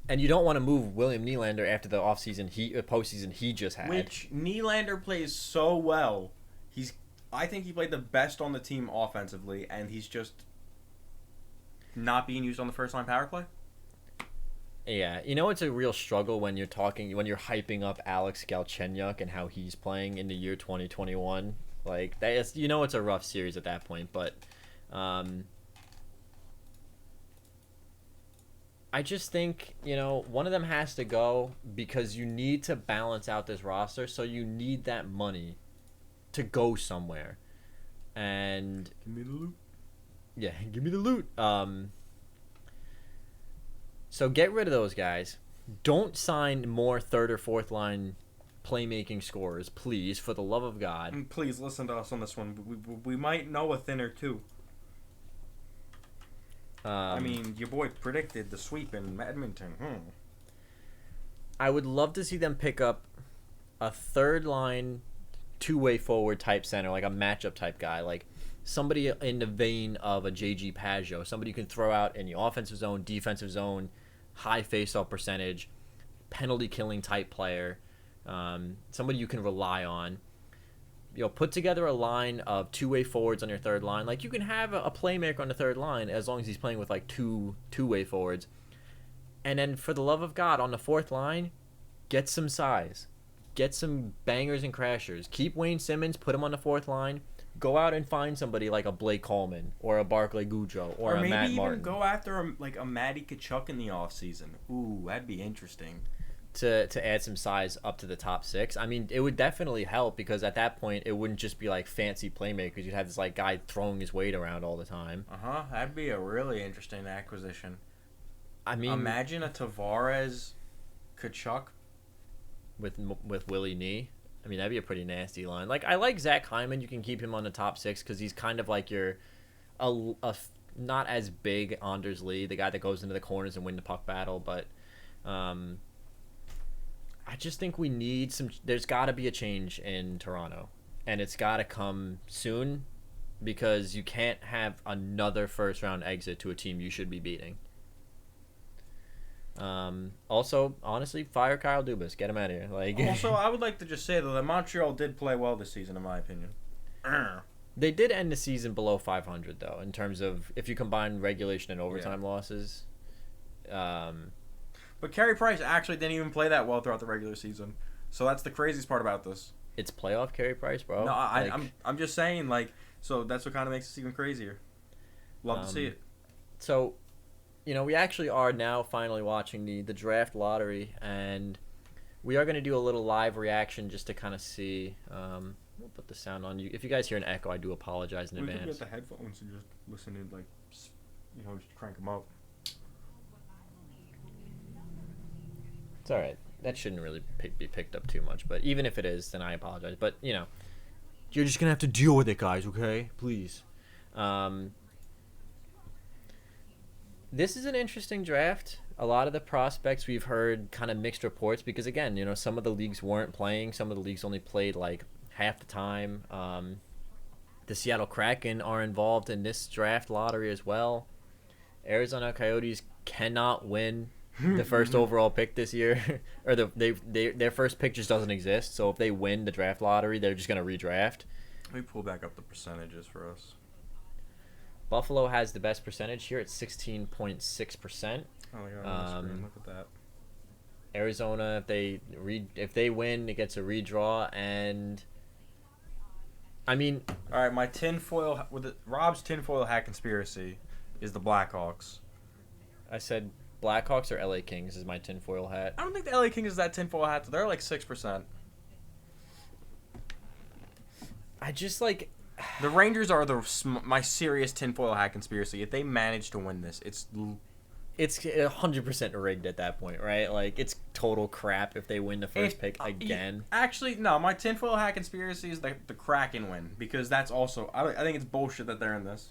And you don't want to move William Nylander after the postseason he just had. Which Nylander plays so well. I think he played the best on the team offensively, and he's just not being used on the first line power play. Yeah, it's a real struggle when you're hyping up Alex Galchenyuk and how he's playing in the year 2021. Like it's a rough series at that point, but I just think, one of them has to go because you need to balance out this roster, so you need that money to go somewhere. And give me the loot. Yeah, give me the loot. So get rid of those guys. Don't sign more third or fourth line playmaking scorers, please, for the love of God. And please listen to us on this one. We might know a thing or two. I mean, your boy predicted the sweep in Edmonton. I would love to see them pick up a third line, two-way forward type center, like a matchup type guy, like somebody in the vein of a JG Pageau, somebody you can throw out in the offensive zone, defensive zone, high face-off percentage, penalty-killing type player, somebody you can rely on. Put together a line of two-way forwards on your third line. Like, you can have a playmaker on the third line as long as he's playing with, like, two-way forwards. And then, for the love of God, on the fourth line, get some size. Get some bangers and crashers. Keep Wayne Simmons, put him on the fourth line. Go out and find somebody like a Blake Coleman or a Barclay Goodrow or a Matt Martin. Or maybe even go after a Matty Tkachuk in the offseason. Ooh, that'd be interesting. To add some size up to the top six. I mean, it would definitely help because at that point it wouldn't just be like fancy playmakers. You'd have this like guy throwing his weight around all the time. That'd be a really interesting acquisition. I mean, imagine a Tavares, Tkachuk with Willie Nee. I mean, that'd be a pretty nasty line. Like, I like Zach Hyman. You can keep him on the top six because he's kind of like your not as big Anders Lee, the guy that goes into the corners and win the puck battle, but. I just think we need some. There's got to be a change in Toronto, and it's got to come soon, because you can't have another first round exit to a team you should be beating. Also, honestly, fire Kyle Dubas. Get him out of here. Like, also, I would like to just say that Montreal did play well this season, in my opinion. They did end the season below 500, though, in terms of if you combine regulation and overtime losses. But Carey Price actually didn't even play that well throughout the regular season. So that's the craziest part about this. It's playoff Carey Price, bro. No, I'm just saying, like, so that's what kind of makes this even crazier. Love to see it. So, we actually are now finally watching the draft lottery, and we are going to do a little live reaction just to kind of see. We'll put the sound on. If you guys hear an echo, I do apologize in advance. We could get the headphones and just listen to, like, just crank them up. It's all right. That shouldn't really be picked up too much, but even if it is, then I apologize. But, you're just going to have to deal with it, guys, okay? Please. This is an interesting draft. A lot of the prospects we've heard kind of mixed reports because, again, some of the leagues weren't playing. Some of the leagues only played, like, half the time. The Seattle Kraken are involved in this draft lottery as well. Arizona Coyotes cannot win the first overall pick this year, or their first pick just doesn't exist. So if they win the draft lottery, they're just gonna redraft. Let me pull back up the percentages for us. Buffalo has the best percentage here at 16.6%. Oh yeah, on the screen. Look at that. Arizona, if they win, it gets a redraw, and I mean, all right, my Rob's tinfoil hat conspiracy is the Blackhawks. I said Blackhawks or LA Kings is my tinfoil hat. I don't think the LA Kings is that tinfoil hat. They're like 6%. I just like the Rangers are my serious tinfoil hat conspiracy. If they manage to win this, it's 100% rigged at that point, right? Like, it's total crap if they win the first pick again. Actually, no. My tinfoil hat conspiracy is the Kraken win, because that's also I think it's bullshit that they're in this.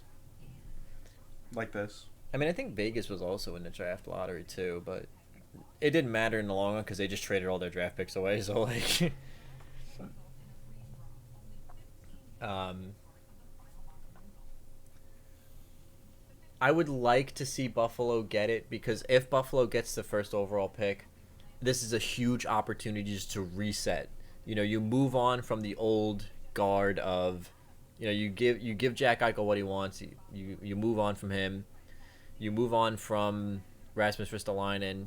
Like this. I mean, I think Vegas was also in the draft lottery too, but it didn't matter in the long run because they just traded all their draft picks away. So like, I would like to see Buffalo get it, because if Buffalo gets the first overall pick, this is a huge opportunity just to reset. You move on from the old guard of, you give Jack Eichel what he wants. You move on from him. You move on from Rasmus Ristolainen.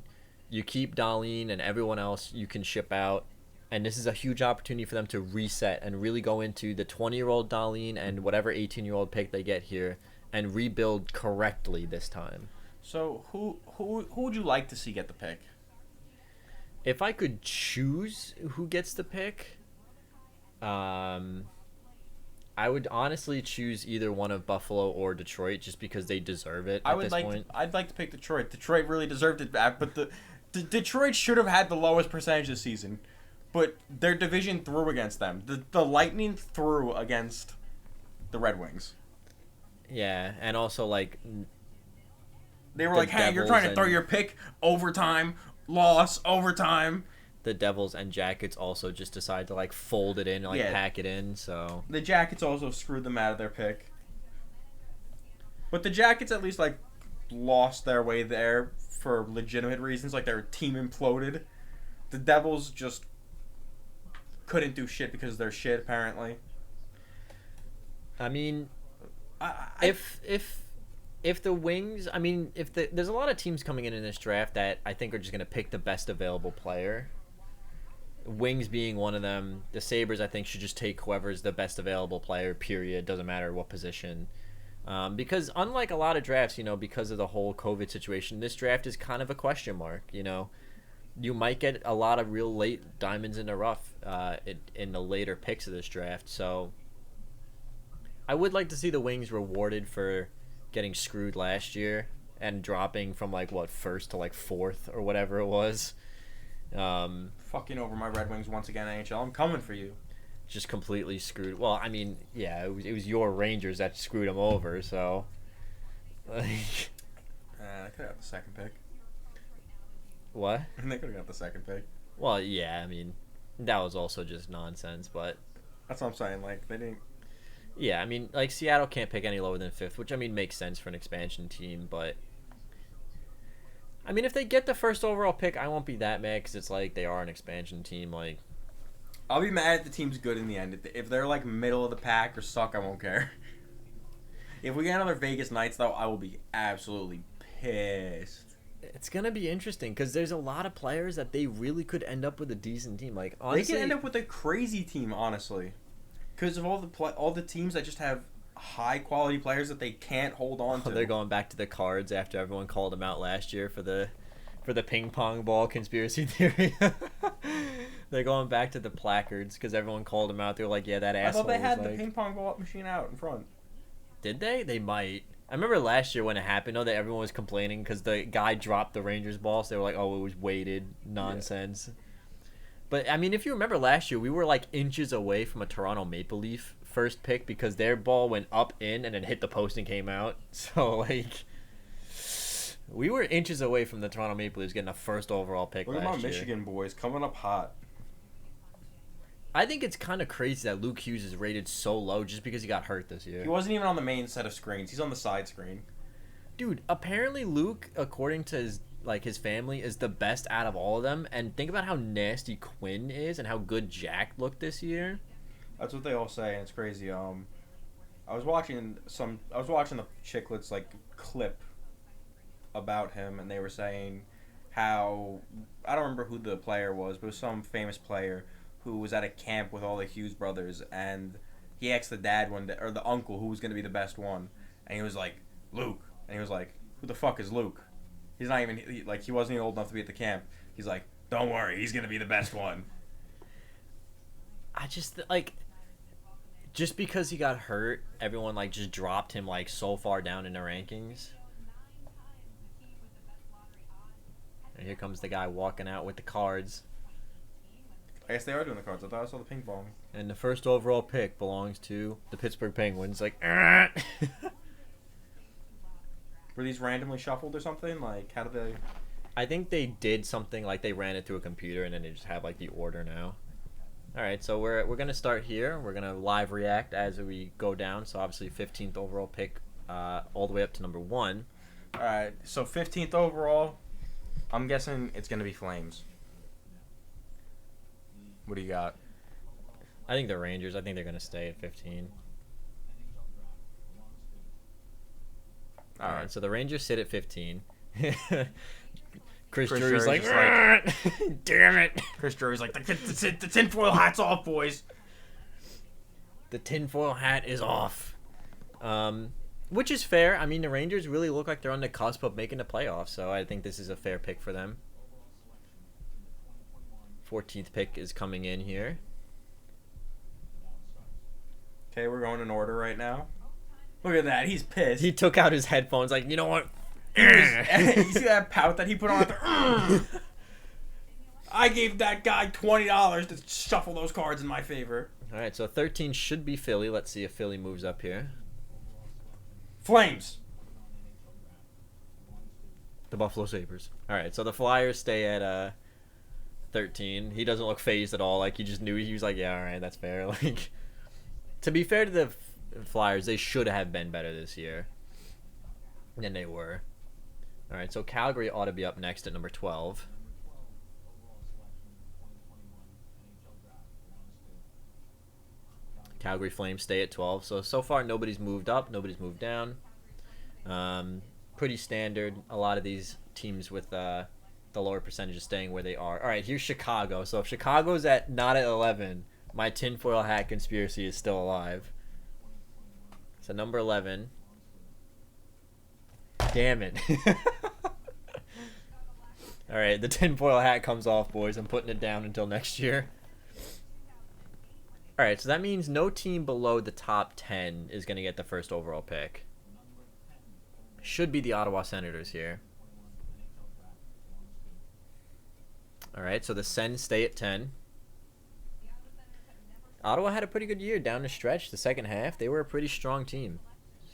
You keep Dahlin, and everyone else you can ship out. And this is a huge opportunity for them to reset and really go into the 20-year-old Dahlin and whatever 18-year-old pick they get here and rebuild correctly this time. So who would you like to see get the pick? If I could choose who gets the pick, I would honestly choose either one of Buffalo or Detroit, just because they deserve it at this point. I'd like to pick Detroit. Detroit really deserved it back, but the Detroit should have had the lowest percentage this season. But their division threw against them. The Lightning threw against the Red Wings. Yeah, and also, like, they were like, hey, you're trying to throw your pick, overtime, loss, overtime. The Devils and Jackets also just decided to, like, fold it in and, pack it in, so. The Jackets also screwed them out of their pick. But the Jackets at least, like, lost their way there for legitimate reasons. Like, their team imploded. The Devils just couldn't do shit because they're shit, apparently. I mean, if the Wings, I mean, there's a lot of teams coming in this draft that I think are just going to pick the best available player. Wings being one of them. The Sabres, I think, should just take whoever's the best available player, period. Doesn't matter what position. Because unlike a lot of drafts, because of the whole COVID situation, this draft is kind of a question mark, You might get a lot of real late diamonds in the rough in the later picks of this draft. So I would like to see the Wings rewarded for getting screwed last year and dropping from, first to, fourth or whatever it was. Fucking over my Red Wings once again, NHL. I'm coming for you. Just completely screwed. Well, I mean, yeah, it was your Rangers that screwed them over, so. I could have got the second pick. What? They could have got the second pick. Well, yeah, I mean, that was also just nonsense, but That's what I'm saying. Like, they didn't. yeah, I mean, like Seattle can't pick any lower than fifth, which I mean makes sense for an expansion team, but I mean, if they get the first overall pick, I won't be that mad because it's like they are an expansion team. Like, I'll be mad if the team's good in the end. If they're like middle of the pack or suck, I won't care. If we get another Vegas Knights, though, I will be absolutely pissed. it's gonna be interesting because there's a lot of players that they really could end up with a decent team. Like, honestly, They could end up with a crazy team, honestly, because of all the teams that just have high quality players that they can't hold on to. they're going back to the cards after everyone called them out last year for the ping pong ball conspiracy theory. They're going back to the placards because everyone called them out. They're like, yeah, that asshole. I thought they had was the ping pong ball machine out in front. Did they? They might. I remember last year when it happened, though, that everyone was complaining because the guy dropped the Rangers ball, so they were like, oh, it was weighted nonsense. Yeah. But, I mean, if you remember last year, we were like inches away from a Toronto Maple Leaf first pick because their ball went up in and then hit the post and came out. So, like, we were inches away from the Toronto Maple Leafs getting a first overall pick Look last year. at my Michigan boys coming up hot. I think it's kind of crazy that Luke Hughes is rated so low just because he got hurt this year. He wasn't even on the main set of screens. He's on the side screen. Dude, apparently Luke, according to his family, is the best out of all of them. And think about how nasty Quinn is and how good Jack looked this year. That's what they all say, and it's crazy. I was watching the Chicklets like clip about him, and they were saying how, I don't remember who the player was, but it was some famous player who was at a camp with all the Hughes brothers, and he asked the dad one day, or the uncle, who was going to be the best one, and he was like, Luke, and he was like, who the fuck is Luke? He's not even, he wasn't even old enough to be at the camp. He's like, don't worry, he's going to be the best one. I just, just because he got hurt, everyone, just dropped him, so far down in the rankings. And here comes the guy walking out with the cards. I guess they are doing the cards. I thought I saw the ping pong. And the first overall pick belongs to the Pittsburgh Penguins. Were these randomly shuffled or something? Like, how did they... I think they did something like they ran it through a computer and then they just have, the order now. All right, so we're going to start here. We're going to live react as we go down. So, obviously, 15th overall pick all the way up to number 1. All right, so 15th overall, I'm guessing it's going to be Flames. What do you got? I think the Rangers. I think they're going to stay at 15. All right, so the Rangers sit at 15. Chris Drury's like, damn it. Chris Drury's like, the tinfoil hat's off, boys. The tinfoil hat is off. Which is fair. I mean, the Rangers really look like they're on the cusp of making the playoffs, so I think this is a fair pick for them. 14th pick is coming in here. Okay, we're going in order right now. Look at that. He's pissed. He took out his headphones like, you know what? You see that pout that he put on at the... I gave that guy $20 to shuffle those cards in my favor. All right, so 13 should be Philly. Let's see if Philly moves up here. Flames. The Buffalo Sabres. All right, so the Flyers stay at 13. He doesn't look phased at all. He just knew. He was like, yeah, all right, that's fair. To be fair to the Flyers, they should have been better this year than they were. All right, so Calgary ought to be up next at number 12. Calgary Flames stay at 12. So far, nobody's moved up. Nobody's moved down. Pretty standard. A lot of these teams with the lower percentages staying where they are. All right, here's Chicago. So if Chicago's not at 11, my tinfoil hat conspiracy is still alive. So number 11. Damn it. All right, the tinfoil hat comes off, boys. I'm putting it down until next year. All right, so that means no team below the top 10 is going to get the first overall pick. Should be the Ottawa Senators here. All right, so the Sens stay at 10. Ottawa had a pretty good year down the stretch. The second half, they were a pretty strong team.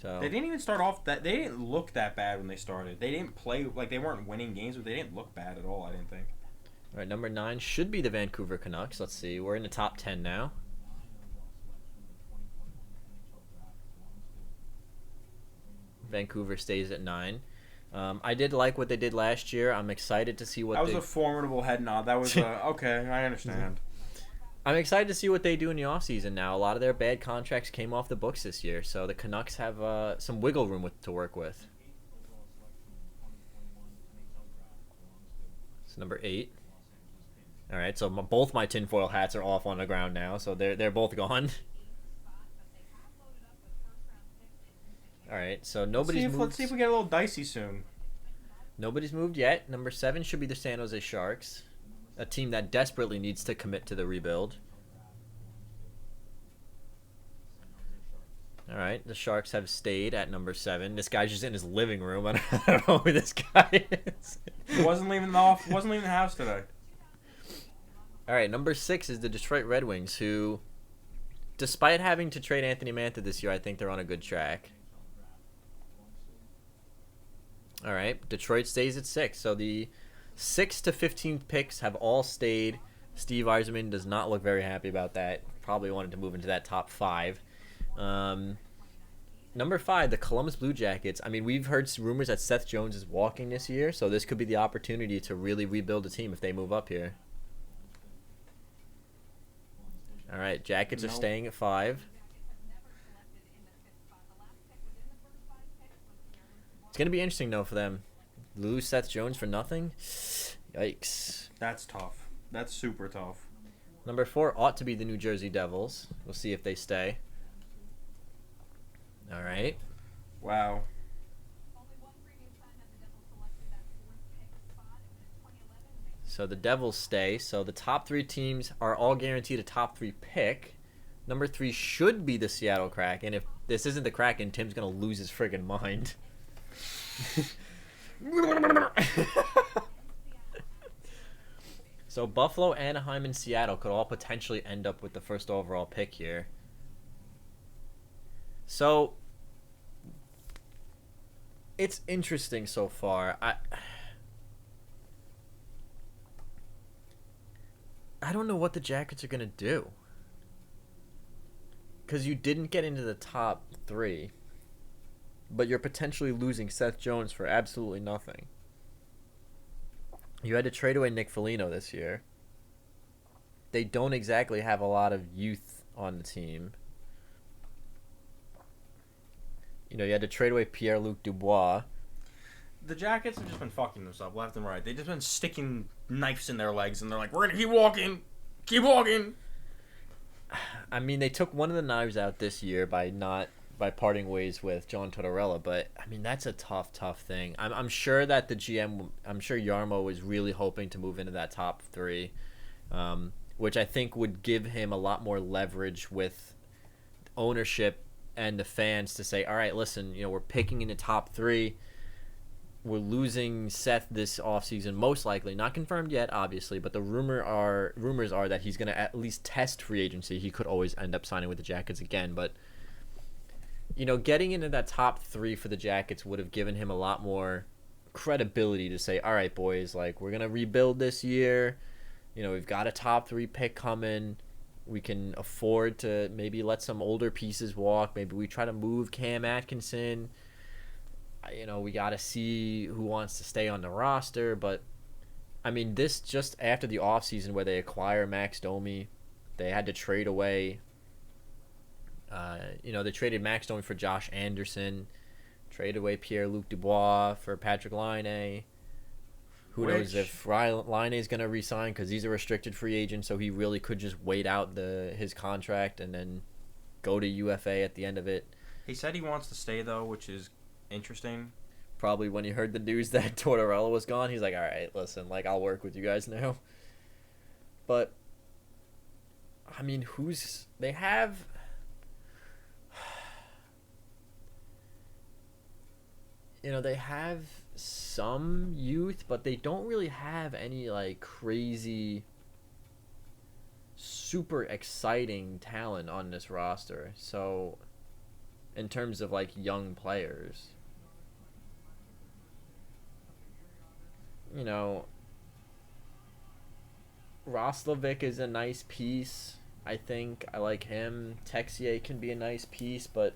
So they didn't even start off that. They didn't look that bad when they started. They didn't play they weren't winning games, but they didn't look bad at all. I didn't think. All right, number 9 should be the Vancouver Canucks. Let's see. We're in the top 10 now. Vancouver stays at 9. I did like what they did last year. I'm excited to see what that was a formidable head nod. That was okay. I understand. I'm excited to see what they do in the offseason now. A lot of their bad contracts came off the books this year, so the Canucks have some wiggle room to work with. It's number 8. All right, so both my tinfoil hats are off on the ground now, so they're both gone. All right, so nobody's moved. Let's see if we get a little dicey soon. Nobody's moved yet. Number 7 should be the San Jose Sharks, a team that desperately needs to commit to the rebuild. All right, the Sharks have stayed at number 7. This guy's just in his living room. I don't know who this guy is. Wasn't leaving the house today. All right, number 6 is the Detroit Red Wings, who, despite having to trade Anthony Mantha this year, I think they're on a good track. All right, Detroit stays at 6. So the 6th to 15th picks have all stayed. Steve Yzerman does not look very happy about that. Probably wanted to move into that top 5. Number 5, the Columbus Blue Jackets. I mean, we've heard rumors that Seth Jones is walking this year, so this could be the opportunity to really rebuild a team if they move up here. All right, Jackets are staying at 5. It's going to be interesting, though, for them. Lose Seth Jones for nothing? Yikes. That's tough. That's super tough. Number 4 ought to be the New Jersey Devils. We'll see if they stay. All right. Wow. So the Devils stay. So the top 3 teams are all guaranteed a top 3 pick. Number 3 should be the Seattle Kraken. If this isn't the Kraken, Tim's going to lose his friggin' mind. So Buffalo, Anaheim, and Seattle could all potentially end up with the first overall pick here. So it's interesting so far. I don't know what the Jackets are going to do. Because you didn't get into the top 3. But you're potentially losing Seth Jones for absolutely nothing. You had to trade away Nick Foligno this year. They don't exactly have a lot of youth on the team. You know, you had to trade away Pierre-Luc Dubois. The Jackets have just been fucking themselves left and right. They've just been sticking knives in their legs, and they're like, we're going to keep walking. Keep walking. I mean, they took one of the knives out this year by parting ways with John Tortorella, but, I mean, that's a tough thing. I'm sure that the GM, I'm sure Yarmo was really hoping to move into that top 3, which I think would give him a lot more leverage with ownership and the fans to say, all right, listen, you know, we're picking in the top 3. We're losing Seth this offseason, most likely. Not confirmed yet, obviously, but the rumors are that he's going to at least test free agency. He could always end up signing with the Jackets again, but, you know, getting into that top 3 for the Jackets would have given him a lot more credibility to say, all right, boys, like, we're going to rebuild this year. You know, we've got a top 3 pick coming. We can afford to maybe let some older pieces walk. Maybe we try to move Cam Atkinson. You know, we got to see who wants to stay on the roster. But, I mean, this just after the offseason where they acquire Max Domi, they had to trade away. You know, they traded Max Domi for Josh Anderson, traded away Pierre-Luc Dubois for Patrick Laine. Who knows if Laine is going to re-sign because he's a restricted free agent, so he really could just wait out his contract and then go to UFA at the end of it. He said he wants to stay, though, which is interesting. Probably when he heard the news that Tortorella was gone, he's like, all right, listen, like, I'll work with you guys now. But, I mean, they have... You know, they have some youth, but they don't really have any, like, crazy, super exciting talent on this roster. So, in terms of, like, young players, you know, Roslovic is a nice piece. I think I like him. Texier can be a nice piece, but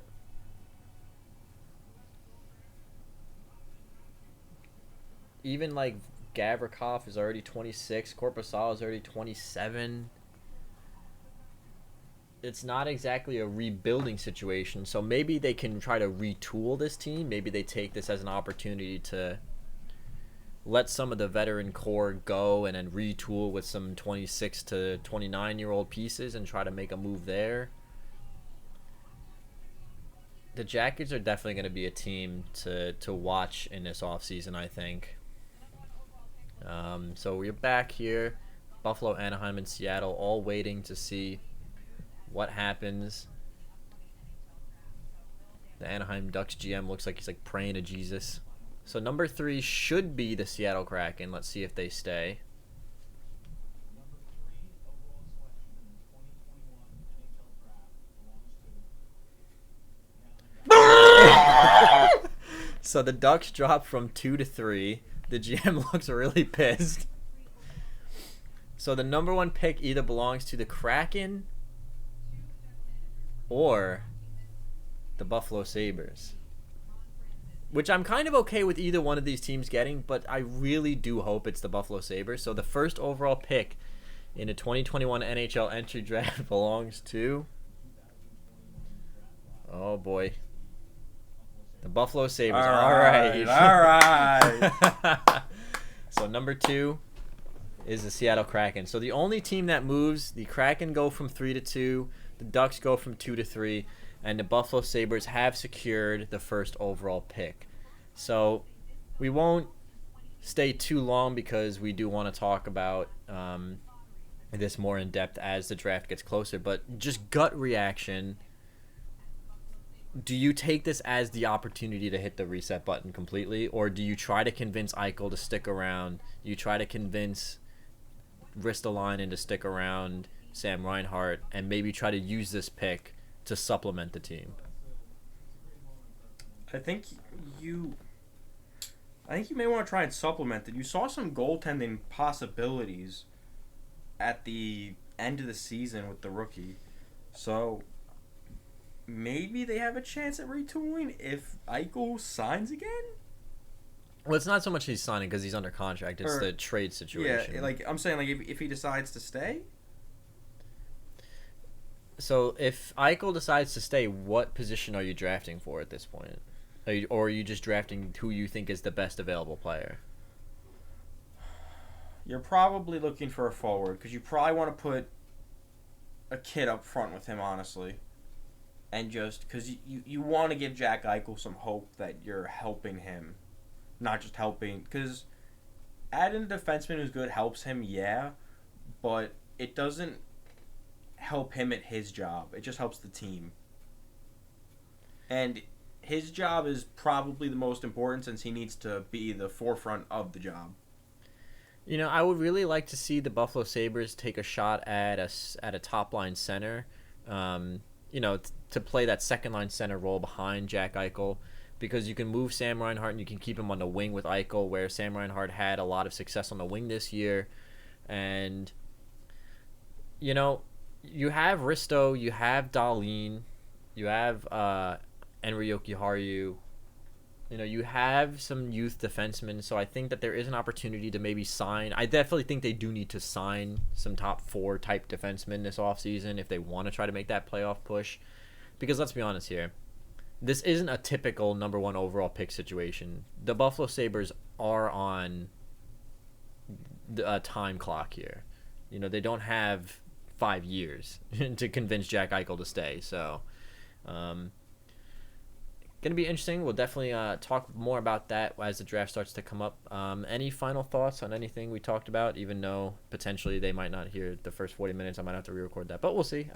even like Gavrikov is already 26. Korpisalo is already 27. It's not exactly a rebuilding situation, so maybe they can try to retool this team. Maybe they take this as an opportunity to let some of the veteran core go and then retool with some 26 to 29-year-old pieces and try to make a move there. The Jackets are definitely going to be a team to watch in this offseason, I think. So we're back here. Buffalo, Anaheim, and Seattle all waiting to see what happens. The Anaheim Ducks GM looks like he's like praying to Jesus. So number 3 should be the Seattle Kraken. Let's see if they stay. So the Ducks dropped from 2 to 3. The GM looks really pissed. So the number 1 pick either belongs to the Kraken or the Buffalo Sabres. Which I'm kind of okay with either one of these teams getting, but I really do hope it's the Buffalo Sabres. So the first overall pick in the 2021 NHL entry draft belongs to... Oh, boy. The Buffalo Sabres. All right. So number 2 is the Seattle Kraken. So the only team that moves, the Kraken go from 3 to 2, the Ducks go from 2 to 3, and the Buffalo Sabres have secured the first overall pick. So we won't stay too long because we do want to talk about this more in depth as the draft gets closer. But just gut reaction, do you take this as the opportunity to hit the reset button completely, or do you try to convince Eichel to stick around? You try to convince Ristolainen to stick around, Sam Reinhart, and maybe try to use this pick to supplement the team? I think you may want to try and supplement it. You saw some goaltending possibilities at the end of the season with the rookie. So maybe they have a chance at retooling if Eichel signs again? Well, it's not so much he's signing because he's under contract. It's the trade situation. Yeah, like I'm saying, like if he decides to stay. So if Eichel decides to stay, what position are you drafting for at this point? Or are you just drafting who you think is the best available player? You're probably looking for a forward because you probably want to put a kid up front with him, honestly. And just because you want to give Jack Eichel some hope that you're helping him. Not just helping. Because adding a defenseman who's good helps him, yeah. But it doesn't help him at his job. It just helps the team. And his job is probably the most important since he needs to be the forefront of the job. You know, I would really like to see the Buffalo Sabres take a shot at a top-line center. To play that second-line center role behind Jack Eichel, because you can move Sam Reinhart and you can keep him on the wing with Eichel, where Sam Reinhart had a lot of success on the wing this year. And, you know, you have Risto, you have Dahlin, you have Henri Jokiharju. You know, you have some youth defensemen, so I think that there is an opportunity to maybe sign. I definitely think they do need to sign some top 4 type defensemen this offseason if they want to try to make that playoff push. Because let's be honest here, this isn't a typical number 1 overall pick situation. The Buffalo Sabres are on a time clock here. You know, they don't have 5 years to convince Jack Eichel to stay. So, going to be interesting. We'll definitely talk more about that as the draft starts to come up. Any final thoughts on anything we talked about, even though potentially they might not hear the first 40 minutes? I might have to re-record that, but we'll see.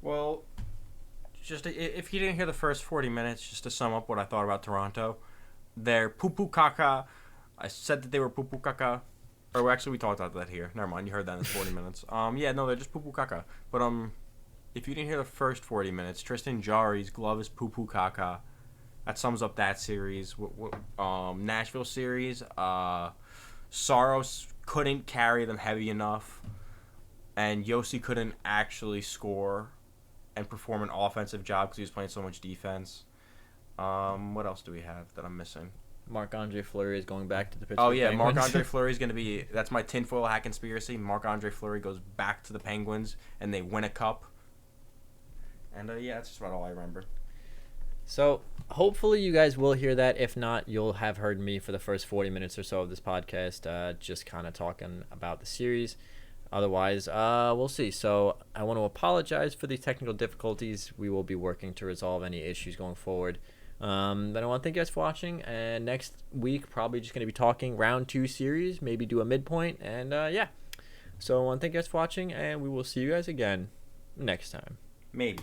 Well, just if you didn't hear the first 40 minutes, just to sum up what I thought about Toronto, they're poo-poo caca. I said that they were poo-poo caca. Or actually, we talked about that here. Never mind, you heard that in 40 minutes. They're just poo-poo caca. But if you didn't hear the first 40 minutes, Tristan Jarry's glove is poo-poo caca. That sums up that series. Nashville series. Saros couldn't carry them heavy enough. and Yossi couldn't actually score and perform an offensive job because he was playing so much defense. What else do we have that I'm missing? Marc-Andre Fleury is going back to the Pittsburgh Oh, yeah, Penguins. Marc-Andre Fleury is going to be... That's my tinfoil hat conspiracy. Marc-Andre Fleury goes back to the Penguins, and they win a cup. And, yeah, that's just about all I remember. So, hopefully you guys will hear that. If not, you'll have heard me for the first 40 minutes or so of this podcast, just kind of talking about the series. Otherwise, we'll see. So, I want to apologize for the technical difficulties. We will be working to resolve any issues going forward. But I want to thank you guys for watching. And next week, probably just going to be talking round 2 series, maybe do a midpoint. And, yeah. So, I want to thank you guys for watching, and we will see you guys again next time. Maybe.